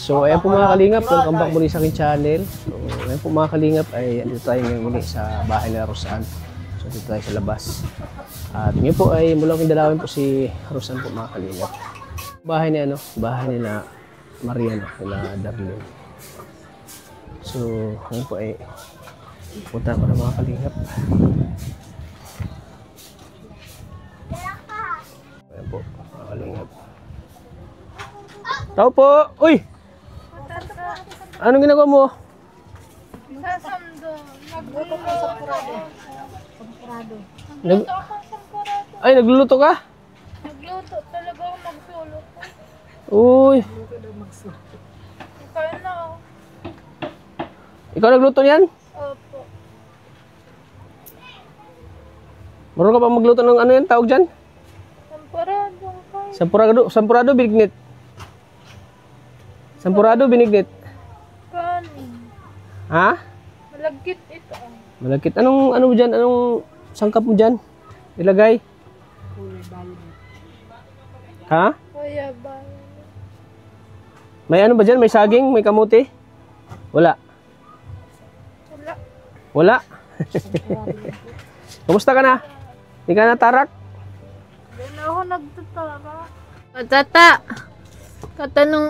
So ayan po mga kalingap, welcome back muli sa aking channel. So ayan po mga kalingap, ay andito tayo ngayon muli sa bahay ni Rosan. So dito tayo sa labas. At ngayon po ay mula kong dalawin po si Rosan po mga kalingap. Bahay ni bahay nila Mariano, nila Darlene. So ngayon po ay punta ko na mga kalingap. Ayan po mga kalingap. Tao po! Uy! Anong ginagawa mo? Nagluto ko sa purado. Ay, nagluluto ka? Nagluto talaga ako magsulo. Uy! Kaya na ako. Ikaw nagluto niyan? Opo. Marunong ka pa magluto ng ano yan? Tawag dyan? Samparado. Sampurado, binignit. Sampurado, binignit. Kanin. Ha? Malagkit ito. Malakit. Ano mo dyan? Anong sangkap mo dyan? Ilagay? Ha? Kaya ba? May ano ba dyan? May saging? May kamuti? Wala. Wala. Wala? Kumusta ka na? Hindi ka natarak? Hindi na ako nagtatara. Tata, katanong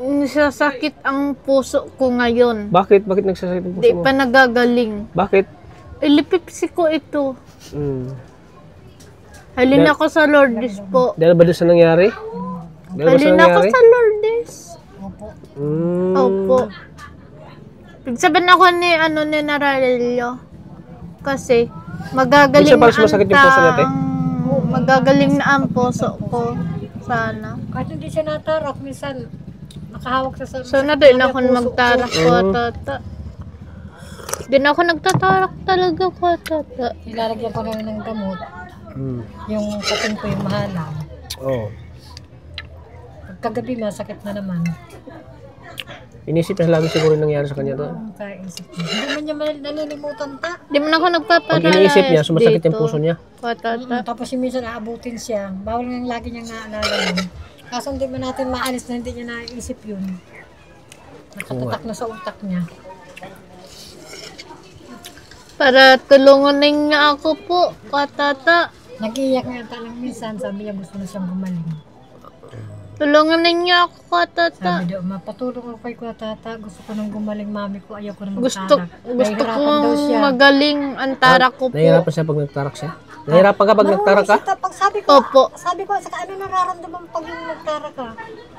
nasasakit ang puso ko ngayon. Bakit? Bakit nagsasakit ang puso Di mo? pa nagagaling. Bakit? Ilipipsi ko ito. Halin Dahil- ako sa Lourdes po. Dahil ba doon sa nangyari? Dahil ba sa Halin ako nangyari? sa Lourdes. Opo. Pagsabihan ako ni Narelio. Kasi magagaling Minsan parang sumasakit yung puso natin? magagaling na ang puso ko. Sana. Kahit hindi siya natarak, minsan nakahawak sa Sana din ako magtarak ko, tata. Din ako nagtatarak talaga ko, tata. Nilalagyan ko na ng gamot. Yung kating ko yung mahalang. Oo. Pagkagabi masakit na naman. Inisip na lagi siguro yung nangyari sa kanya to. Ang kaisip niya. Hindi man niya nalilimutan ta. Di man ako Pag iniisip niya, nagpaparalyze sumasakit yung dito. puso niya. Ko, tata. Tapos yung minsan aabutin siya. Bawal nang lagi niyang naalala yun. Kaso hindi man natin maalis na hindi niya naisip yun. Nakatatak na sa utak niya. Para tulungan ninyo ako po, ko, tata. Nag-iiyak nga talang minsan. Sabi niya gusto na siyang gumaling. Tulungan ninyo ako, ko, tata. Sabi daw, mapatulong ako kay Kuya Tata. Gusto ko nang gumaling, mami ko. Ayaw ko na Gusto magtarak. gusto Nahihirapan daw siya. kong magaling ang tarak ko po. Nahihirapan siya pag nagtarak siya? Nahihirapan ka pag nagtarak ka? Pag sabi ko, Opo. sabi ko, saka ano nararamdaman pag yung nagtara ka?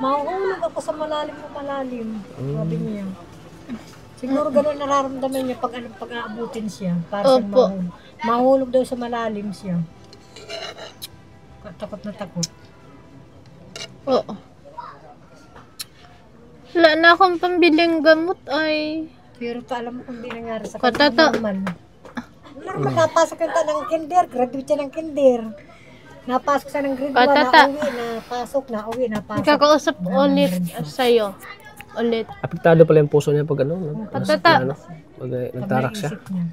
Mahuhulog ako sa malalim na malalim. Sabi niya. Siguro ganun nararamdaman niya pag aabutin siya. Para siyang Opo. mahulog daw sa malalim siya. Takot na takot. Oo. Wala na akong pambiling gamot ay. Pero alam mo kung di nangyari sa Tata. normal. Normal, napasok yung ng kinder. Graduate siya ng kinder. Napasok siya ng grade 1, Tata. nauwi, napasok. Kakausap ulit sa'yo. Ulit. Apektado pala yung puso niya pag Patata. pag nagtarak siya. Naisip niya.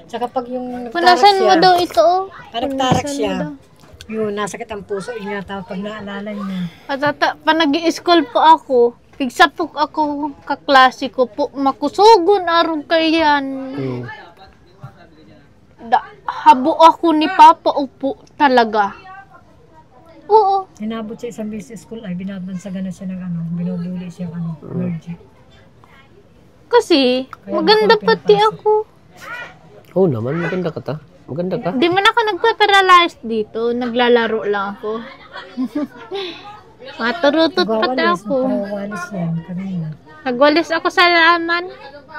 Tsaka pag yung nagtarak Punasan mo siya, daw ito, oh. pag nagtarak Punasan siya, mo daw. yun, nasakit ang puso, yun yata pag naalala niya. Patata, pa nag-i-school po ako. Pigsapok ako kaklase ko po. Makusugon arong kayan. Habo ako ni Papa upo talaga. Oo. Hinabot siya isang beses school ay binabansagan na siya ng binubuli siya allergy. Kasi, maganda pati ako. Oo naman, maganda ka ta. Maganda ka. Di man ako nagpa-paralyze dito. Naglalaro lang ako. Maturutot pati ako. Nagwawalis yan kanina. Nagwalis ako sa laman.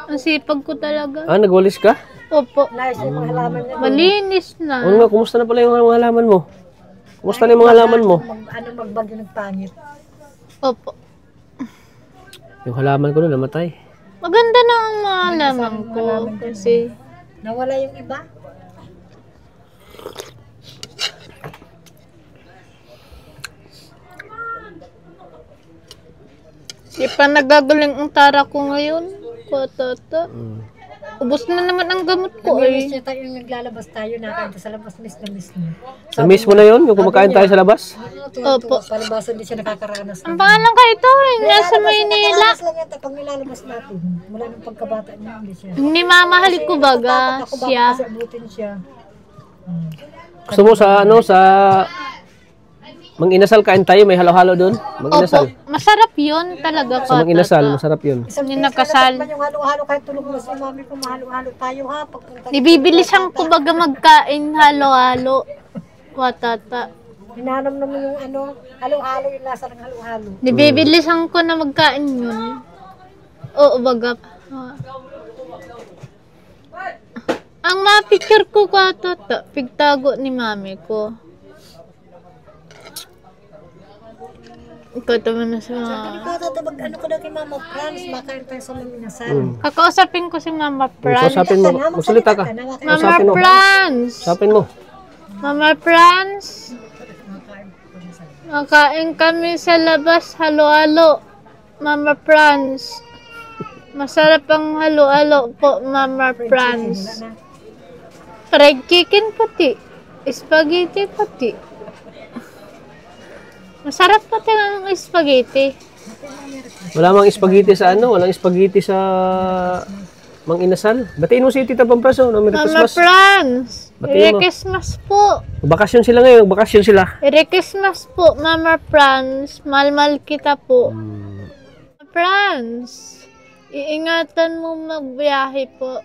Ang sipag ko talaga. Ah, nagwalis ka? Opo. Nice yung mga halaman niya. Malinis Oo na. nga, kumusta na pala yung mga halaman mo? Kumusta na yung mga halaman mo? Magbagyo nagpangit. Opo. Yung halaman ko na namatay. Maganda na ang mga laman ko. Kasi, Nawala yung iba. di pa nagagaling ang tara ko ngayon. Ko, tata. Ubos na naman ang gamot ko Namimiss eh. niya tayo yung naglalabas tayo, nakain sa labas, miss na miss niya. Na-miss mo na yun? Yung kumakain tayo sa labas? Opo. Palibasan din siya nakakaranas. Ang pangalan ka ito, nasa Maynila. Nakaranas lang yan pag nilalabas natin. Mula nung pagkabata niya, hindi siya. Ni mamahal ko baga Ako baka siya. kasi abutin siya. Gusto mo sa ano, sa Mang-inasal kain tayo, may halo-halo doon. Opo, Mang-inasal. masarap yun talaga Sa Mang-inasal, Tata. masarap yun. Isang Yung beses nakasal. na yung halo-halo kahit tulog na si mami ko, mahalo-halo tayo ha. Pagpunta Nibibilisan ko baga magkain halo-halo. Tata. Hinanam naman yung ano, halo-halo yung lasa ng halo-halo. Nibibilisan ko na magkain yun. Oo baga. Ang ma-picture ko Tata, pigtago ni mami ko. Ikaw naman na sa Sabi ko, tatabag ano ko daw kay Mama Franz, makain tayo sa Mang-inasal. Kakausapin ko si Mama Franz. Kausapin mo, magsalita ka. Mama Kausapin mo. Franz. Kausapin mo. Mama Franz. Makain kami sa labas, halo-halo. Mama Franz. Masarap ang halo-halo po, Mama Franz. Fried chicken pati. Spaghetti pati. Masarap pati ang spaghetti. Wala mang spaghetti sa ano, walang spaghetti sa Mang-inasal. Batiin mo si Tita Pampraso, no? Merry Mama Christmas. Franz. Batiin Merry mo. Christmas po. Bakasyon sila ngayon, bakasyon sila. Merry Christmas po, Mama Franz. Mahal-mahal kita po. Mama Franz, iingatan mo magbiyahe po.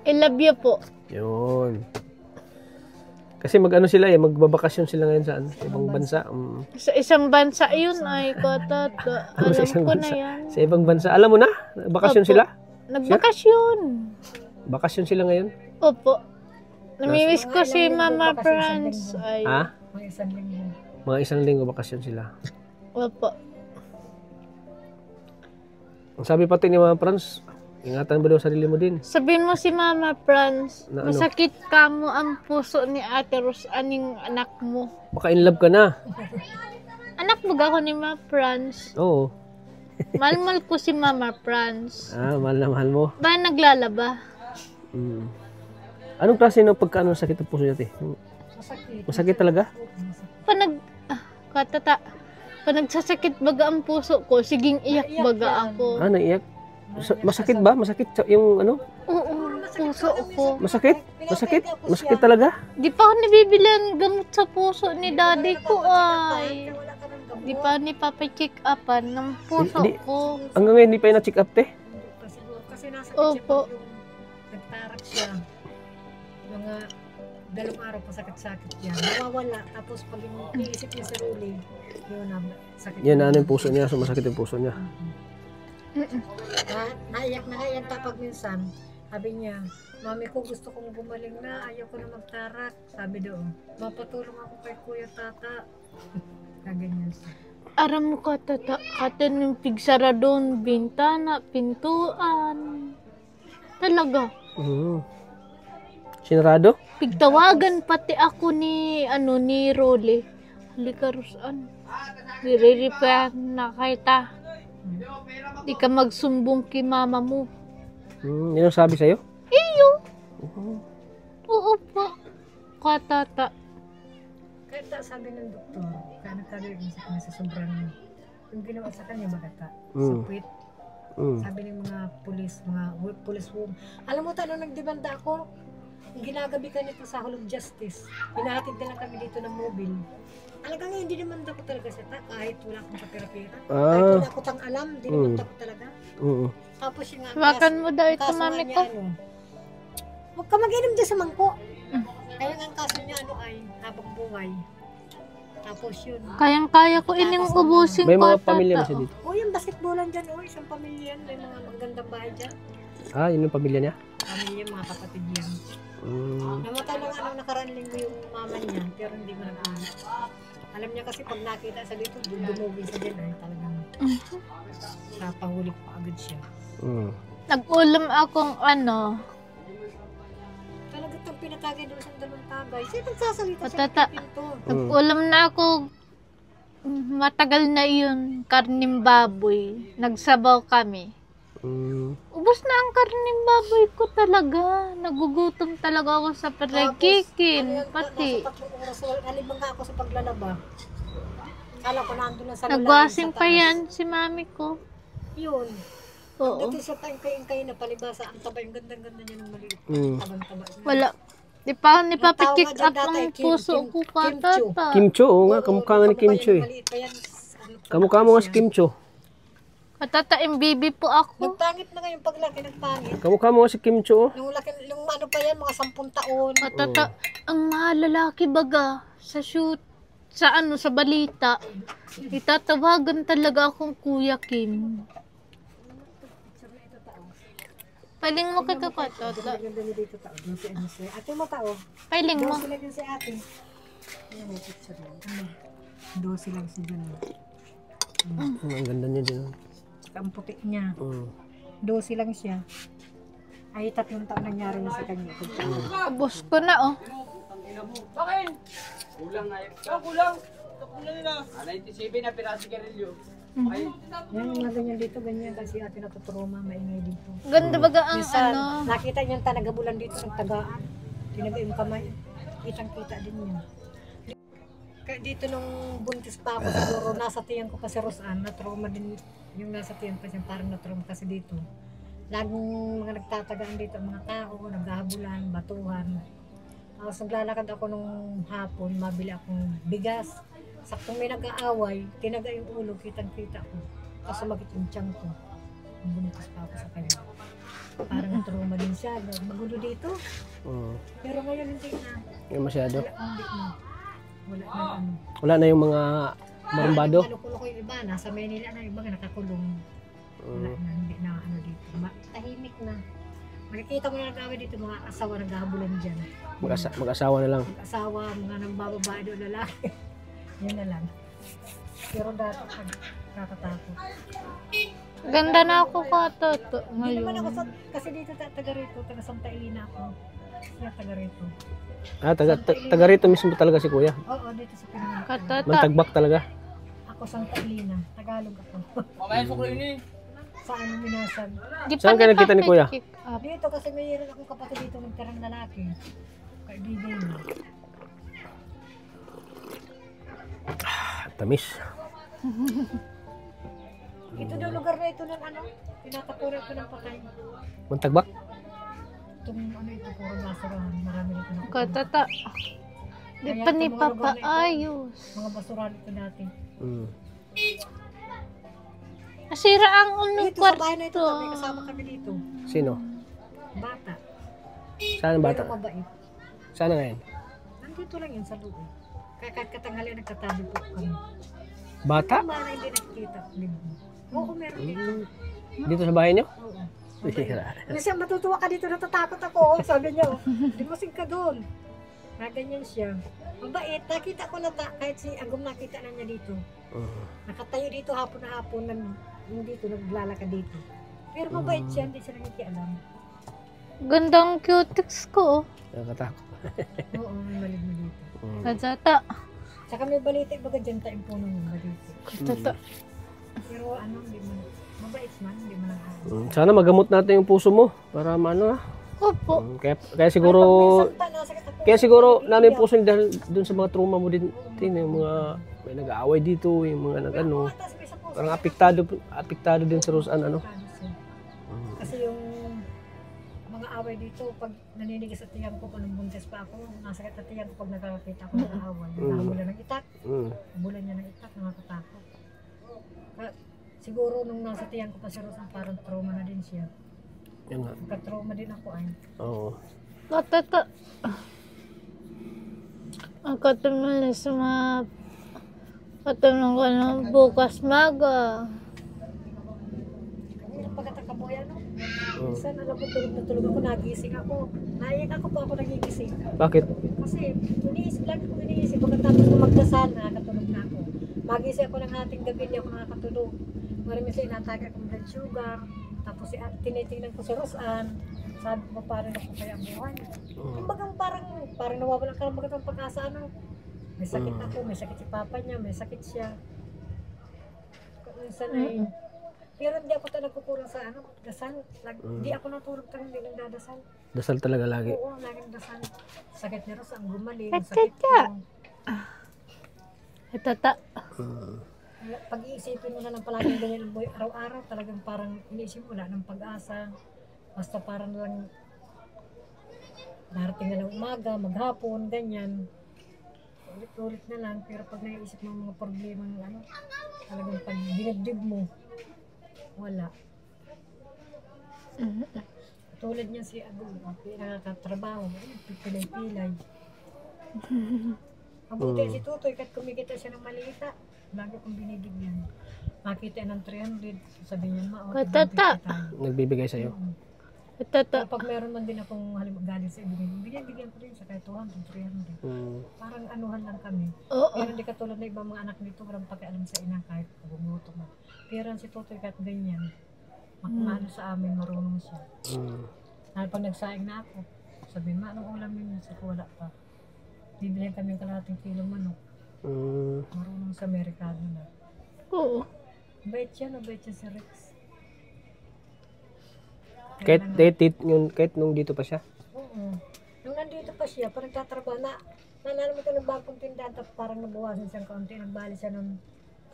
I love you po. Yun. Kasi mag-ano sila eh, magbabakasyon sila ngayon sa, ano, sa ibang bansa. Sa isang bansa yun ay Tata. Sa Alam isang ko na bansa. yan. Sa ibang bansa. Alam mo na, bakasyon Opo. sila. Nagbakasyon. Bakasyon sila ngayon. Opo. Namimiss ko si Mga ilang Mama linggo, Franz. bakasyon Ay. Ha? Mga isang linggo. Mga isang linggo bakasyon sila. Opo. Ang sabi pati ni Mama Franz, ingatan mo daw sarili mo din. Sabihin mo si Mama Franz, Na ano? masakit ka mo ang puso ni Ate Rose, aning anak mo. Baka in love ka na. Anak mo ako ni Mama Franz. Oo. Malmal ko si Mama Franz. Mahal na mahal mo. Ba naglalaba? Anong klase ng pagkaano ng sakit ng puso niya, te? Masakit. Masakit talaga? Nagsasakit baga ang puso ko, siging iyak baga ako. Naiyak? Masakit ba? Masakit yung ano? Oo, puso ko. Masakit? Masakit? Masakit talaga? Di pa ako nabibili ang gamot sa puso ni daddy ko ay. Wala ka ng gamot. Di pa ni papacheck upan ng puso Hindi. ko. Hanggang ngayon, hindi pa yung na-check up, te? Kasi nasa Opo. nagtarak siya. Mga 2 araw pa sakit-sakit yan. Nawawala. Tapos pag yung iisip niya sa ruli, yun na sakit. Yan, ano yung puso niya? Sumasakit yung puso niya. Naiyak na yan tapag minsan. Sabi niya, mami ko gusto kong gumaling na, ayaw ko na magtarak. Sabi doon, mapatulong ako kay Kuya Tata. Kaganyan siya. Aram mo ka tata, katan yung pigsara doon, bintana, pintuan. Talaga. Sinarado? Pigtawagan pati ako ni, ni Rolly. Halika Rosan. Nire-repair na kita. Di ka magsumbong kay mama mo. Yan ang sabi sa'yo? Iyo. Oo po. Katata. Kaya sabi ng doktor, kaya nagkagaling sa kanya sa sobrang, yung ginawa sa kanya bagata, supit. Sabi ng mga police woman. Alam mo tayo, nagdemanda ako, ginagabi ka nito sa Hall of Justice. Hinahatid na lang kami dito ng mobile. Talagang hindi naman ako talaga siya kahit wala akong kapira-pira. Kahit wala ko pang alam, hindi naman ako talaga. Tapos yung Hawakan mo daw ito, mami ko. Huwag ka mag-inom dyan sa mangko. Kaya ang kaso niya ay habang buhay. Tapos yun. Kayang-kaya ko ining ubusin May ko, mga pamilya tata. ba siya dito? Yung basketballan dyan, isang pamilya yan. May mga magandang bahay dyan. Yun yung pamilya niya? Pamilya, mga kapatid yan. Namatay lang nakaraan linggo yung mama niya, pero hindi mo nag-anak. Alam niya kasi pag nakita sa dito, dumugin sa dyan ay talagang napahuli pa agad siya. Nag-ulam akong Talaga itong pinatagay doon sa dalawang tagay. Siya nagsasalita siya Patata. ng pinto. Nag-ulam na ako. Matagal na yun, karning baboy. Nagsabaw kami. Ubus na ang karning baboy ko talaga. Nagugutom talaga ako sa pagkikin. Pati. Nasa 3 oras, nalibang nga ako sa paglalaba. Kala ko nandun na sa Nagwasing sa pa taas. yan si mami ko. Yun. Oo. Dati sa kain na palibasa, ang taba, yung gandang-ganda niya ng maliit. Tabang-taba niya. Wala. Di pa nipapikick Ang tawag nga up dyan dati, ang puso ko katata. Kimcho, oo nga, kamukha nga ni Kimcho eh. Maliit pa yan. Kamukha mo nga si Kimcho. Katata, imbibi po ako. Nagpangit na ngayon paglaki, nagpangit. Kamukha mo nga si Kimcho. Nung laki, nung ano pa yan, mga 10 taon. Katata, ang mahal lalaki baga sa shoot, sa ano, sa balita. Itatawagan talaga akong Kuya Kim. Pailing mo kita katata. Ganda niya dito tao. Yung si ano siya. Ate mo tao. Pailing mo. 12 lang yun si ate. Ayan, may picture lang. 12 lang si dyan. Ang ganda niya din. Tsaka ang puti niya. 12 lang siya. Ay, 3 taon nangyari na sa kanya. Ubos ko na oh. Kulang na yun. Kulang. Kulang nila. 97 na piraso karilyo. Ay, Yan, yung mga ganyan dito, ganyan. Kasi ate natutroma, maingay dito. Ganda baga ang Minsan, ano. nakita niya yung tanagabulan dito, nagtagaan. Tinaga yung kamay. Kitang-kita din niya. Kaya dito nung buntis pa ako, siguro nasa tiyan ko pa si Rosan, na-trauma din yung nasa tiyan pa siya, parang na-trauma kasi dito. Laging mga nagtatagaan dito, mga tao, naghahabulan, batuhan. Tapos naglalakad ako nung hapon, mabili akong bigas. Saktong may nag-aaway, tinaga yung ulo, kitang-kita ko. Tapos sumakit yung tiyan ko. Buntis pa ako sa kanya. Parang na-trauma din siya, magulo dito. Pero ngayon hindi na. Yung masyado. Hindi na. Wala na ano. Wala na yung mga marumbado. Nakulong ko yung iba, nasa Manila na, iba nga nakakulong. Wala na, hindi na ano dito. Tahimik na. Makikita mo na nag-away dito, mga asawa naghahabulan dyan. Mag-asawa na lang. Mag-asawa, mga nagbababae doon lalaki. Yun na lang. Pero dati, nakakatakot. Ganda na ako katata Hindi naman ako ngayon. kasi dito taga rito, taga Santa Elena ako. Siya taga rito. Taga rito mismo talaga si Kuya. Oo, dito sa Pilipinas. Katata. Mantagbak talaga. Ako Santa Elena, Tagalog ako. mamaya sa kulo ini. Saan minasag? Di Saan ka nakita ni Kuya? nipapikick up. Dito kasi mayroon akong kapatid dito nagtirang lalaki. Kaibigan niya. Tamis. Ito daw lugar na ito ng ano, tinatapunan ko ng patay. Mantagbak? Itong ano ito, puro basurahan, marami dito na. Katata. Di pa ni papaayos. Mga basurahan ito dati. Nasira ang unong Dito sa bahay na ito, kwarto. may kasama kami dito. Sino? Bata. Saan ang bata? Pero mabait. Saan na ngayon? Nandito lang yun sa loob. Kaya kahit katanghali nagtatabi po kami. Bata? Tama na hindi nakikita. Oo, meron dito. Dito sa bahay niyo? Oo. Kasi matutuwa ka dito, natatakot ako. Sabi niya, limusing ka doon. Na ganyan siya. Mabait, nakita ko na kahit si Agum nakita na niya dito. Nakatayo dito hapon na hapon, dito, naglalakad dito. Pero mabait siya, hindi siya nakikialam. Gandang cutics ko. Nakatakot. Oo, may malig na dito. Katata. Saka may balita, baga dyan tayong puno ng balita. Katata. Pero ano, hindi man, mabait man, hindi man ang Sana magamot natin yung puso mo para maano. Opo. Kaya siguro nano yung puso niya dahil dun sa mga trauma mo din, yung mga may nag-aaway dito, yung mga nag-ano, parang apektado din sa Rosan, ano. Kasi yung mga away dito, pag naninigas sa tiyan ko, kung buntis pa ako, nasakit sa tiyan ko pag nakakita ako ng away. Nakabulan ng itak, bulan niya ng itak, nakakatakot. Siguro nung nasa tiyan ko pa si Rosan, parang trauma na din siya. Yan nga. Pagka-trauma din ako ay. Oo. Katata. Ang katumalis mga katanong ko na bukas maga. Ang pagkatakaboy ano? Minsan alam ko tulog na tulog ako, nagising ako. Naiyak ako pa ako nagigising. Bakit? Kasi lagi ko iniisip, pagkatapos ko magdasal, nakakatulog na ako. Magising ako ng ating gabi, hindi ako nakakatulog. Marami sa inatake akong blood sugar. Tapos tinitingnan ko si Rosan. Sabi ko, parang ako kaya buhay. Kumbagang parang nawawalan ka ng magandang pag-asa. Ano? May sakit ako, may sakit si papa niya, may sakit siya. Minsan ay Pero hindi ako talaga kukurang sa ano, dasal. Hindi ako natulog talaga, hindi nagdadasal. Dasal talaga lagi. Oo, laging dasal. Sakit ni Ros, ang gumaling, Tata. sakit ko. Tata. Pag-iisipin mo na lang palaging ganyan ang buhay araw-araw, talagang parang iniisip mo wala ng pag-asa. Basta parang lang darating na ng umaga, maghapon, ganyan. Ulit-ulit na lang, pero pag naiisip mo ang mga problema ng ano, talagang pag dinibdib mo, wala. Tulad niya si Agul, nakakatrabaho, pilay-pilay. Mabuti si Tutoy, kahit kumikita siya ng malita, lagi kong binibigyan. Makita ng 300, sabi niya, Tata. Nagbibigay sa'yo. Tata. Kapag meron man din akong halimbawa galing sa ibigay, bigyan ko din sa kahit 200, 300. Parang anuhan lang kami. Oo. Pero hindi katulad na ibang mga anak nito, walang pakialam sa ina kahit bumuto mo. Pero si Tutoy kahit ganyan, makamano sa amin, marunong siya. Dahil pag nagsaing na ako, sabihin, ma, anong ulam yun? Sa wala pa. Bibilihan kami ng kalahating kilong manok. Marunong sa Amerikano na. Oo. Bait siya si Rex. Kahit nung dito pa siya. Oo. Nung nandito pa siya, parang nagtatrabaho na, nalala mo ito ng bagong tindahan, tapos parang nabawasan siyang kaunti, nagbali siya ng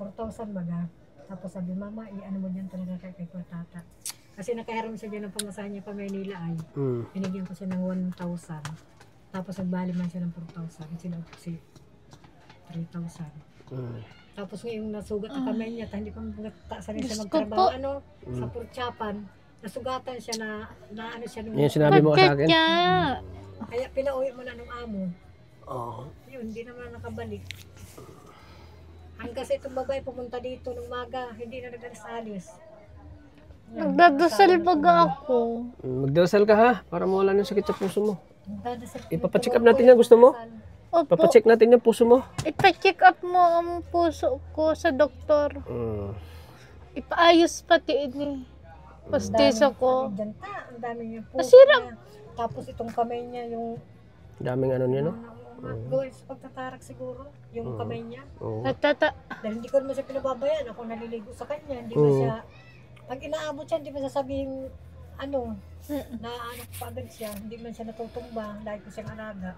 4,000 baga. Tapos sabi, mama, i-ano mo dyan talaga kay Tata. Kasi nakahiram siya dyan ng pamasahe niya pa Maynila ay. Binigyan ko siya ng 1,000. Tapos nagbali man siya ng 4,000. Sinaupo si 3,000. Tapos ngayong nasugat ang kamay niya, hindi pa sanay siya magtrabaho, sa Purchapan. Nasugatan siya na ano siya nung... Yan sinabi mo sa akin. Kaya pinauwi mo na nung amo. Oo. Yun, hindi naman nakabalik. Hanggang sa itong babae pumunta dito nung maga, hindi na nag-alis-alis. Nagdadasal baga ako. Magdasal ka ha, para mawala ng sakit sa puso mo. Nagdadasal. Ipapacheck up natin yan, gusto mo? Opo. Papacheck natin yung puso mo. Ipa-check up mo ang puso ko sa doktor. Ipaayos pati ini. Pastiso ko. Ang dami niya puso Nasira. niya. Tapos itong kamay niya, yung... Daming ano niya, no? Gawin sa pagtatarak siguro, yung kamay niya. Oo. Tata. Dahil hindi ko naman siya pinababayan, ako naliligo sa kanya, hindi ba siya... Pag inaabot siya, hindi ba sasabihin, ano, na ano pa agad siya, hindi man siya natutumba, dahil ko siyang alaga.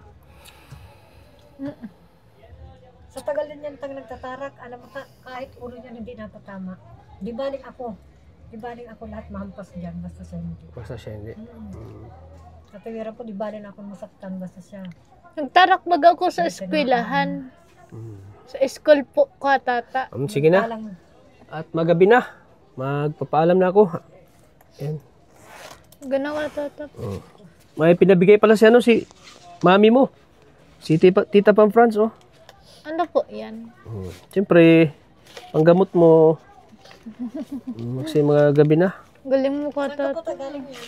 Sa tagal din yan tang nagtatarak, alam mo kahit ulo niya hindi natatama. Di baling ako lahat mahampas dyan, basta siya hindi. Basta siya hindi. Katuwiran po, di baling ako masaktan, basta siya. Nagtarak baga ako sa eskwelahan. Sa school po ka, tata. Sige na. Alang, At magabi na. Magpapaalam na ako. Ayan. Ganawa, tata. May pinabigay pala si mami mo. Si Tita Pam France, oh. Ano po yan? Siyempre, panggamot mo. Kasi mga gabi na. Galing mo ka, saan ka po tata. galing yan?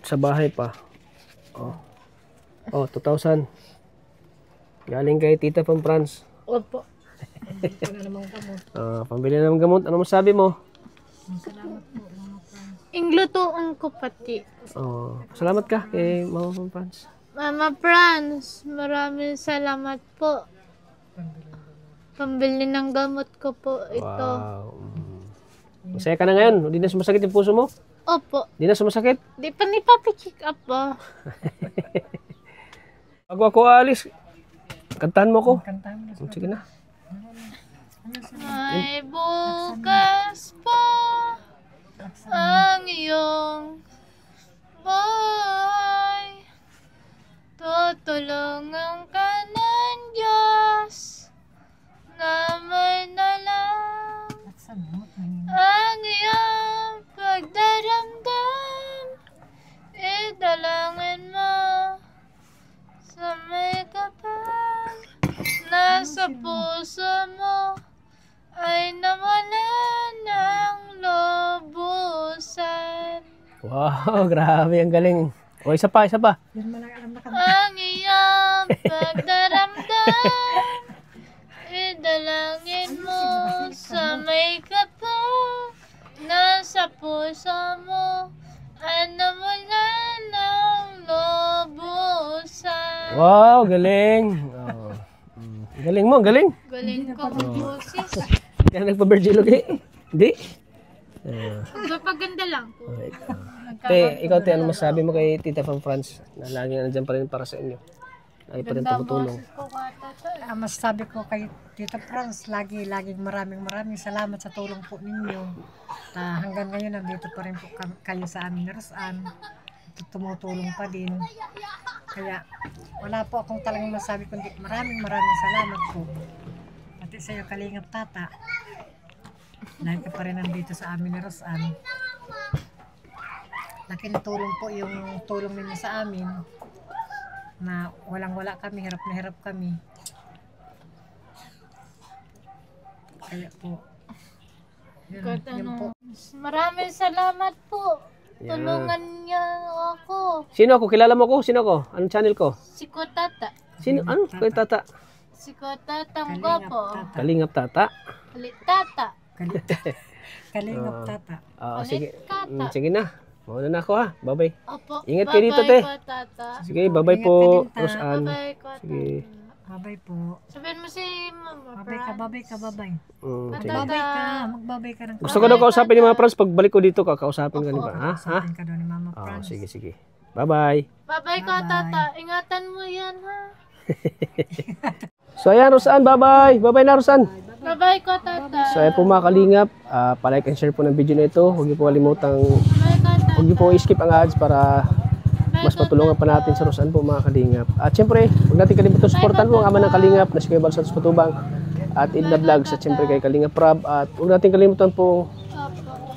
Sa bahay pa. Oh, 2,000. Galing kay Tita Pam France. Opo. Ito na naman kamo. Pambili ng gamot. Ano masabi mo? Salamat po, mga friends. Inglutuan ko pati. Salamat ka kay Mama Pam France. Mama Franz, maraming salamat po. Pambili ng gamot ko po ito. Wow. Masaya ka na ngayon? Hindi na sumasakit yung puso mo? Opo. Hindi na sumasakit? Di pa ni Papi check up ba? Bago ako aalis, kantahan mo ko. Kantahan mo. Sige na. May bukas pa ang iyong buhay. Tutulungan ka ng Diyos na may nalang ang iyong pagdaramdam. Idalangin mo sa may kapal nasa puso mo ay nawala ng lubusan. Wow, grabe, ang galing. O, isa pa. Yun man ang alam na kami. Ang iyong pagdaramdam, idalangin mo sa may kapal nasa puso mo ay nawala ng lubusan. Wow, galing. Galing mo, galing. Galing ko ang boses. Kaya nagpa-Virgil, okay? Hindi. Magpapaganda lang po. Te, ikaw te, ano masabi mo kay Tita from France na laging nandiyan pa rin para sa inyo? Lagi pa rin tumutulong. Mas sabi ko kay Tita Franz, laging maraming salamat sa tulong po ninyo. Hanggang ngayon, nandito pa rin po kayo sa amin ni Rosan. Tumutulong pa din. Kaya wala po akong talagang masabi kundi maraming salamat po. Pati sa iyo, Kalingap Tata. Dahil ka pa rin nandito sa amin ni Rosan. Laki na tulong po yung tulong ninyo sa amin. Na walang-wala kami, hirap na hirap kami. Kaya po, yun po. Maraming salamat po. Tulungan niya ako. Sino ako? Kilala mo ko? Sino ako? Anong channel ko? Si Kotata. Sino? Ano? Kay Tata? Si Kotata ang gwapo. Kalingap Tata? Kalitata. Kalingap Tata. Sige. Kata. Sige na. Mauna na ako ha. Bye-bye. Opo. Ingat kayo dito, te. Kotata. Sige, bye-bye po, Ingat ka din, Ta. Rosan. Bye-bye, Kotata. Sige. Babay po. Sabihin mo si Mama Babay ka, babay ka, babay. Sige. Babay ka, magbabay ka ng Gusto ko daw kausapin ni Mama Franz. Pagbalik ko dito, kakausapin ka ni ba? Ha? kausapin ka doon ni Mama Oh, Franz. sige. Bye-bye. Bye-bye, Kotata. Ingatan mo yan, ha? So ayan, Rosan, bye-bye. Bye-bye na, Rosan. Bye-bye, Kotata. So ayan po mga kalingap, palike and share po ng video na ito. Huwag niyo po kalimutang, Bye, Kotata. huwag niyo po i-skip ang ads para mas patulungan pa natin sa Rosan po mga kalingap. At syempre, huwag natin kalimutan supportan po ang ama ng kalingap na si Kuya Bal Santos Patubang at Idna Vlogs at syempre kay Kalingap Prab. At huwag natin kalimutan po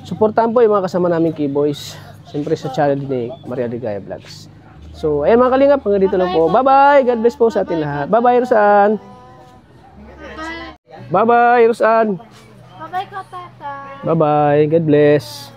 supportan po yung mga kasama namin K-Boys. Syempre sa channel ni Maria Ligaya Vlogs. So ayan mga kalingap, hanggang dito lang po. Bye-bye! God bless po sa atin lahat. Bye-bye, Rosan! Bye-bye, Rosan! Bye-bye, Kotata. Bye-bye! God bless!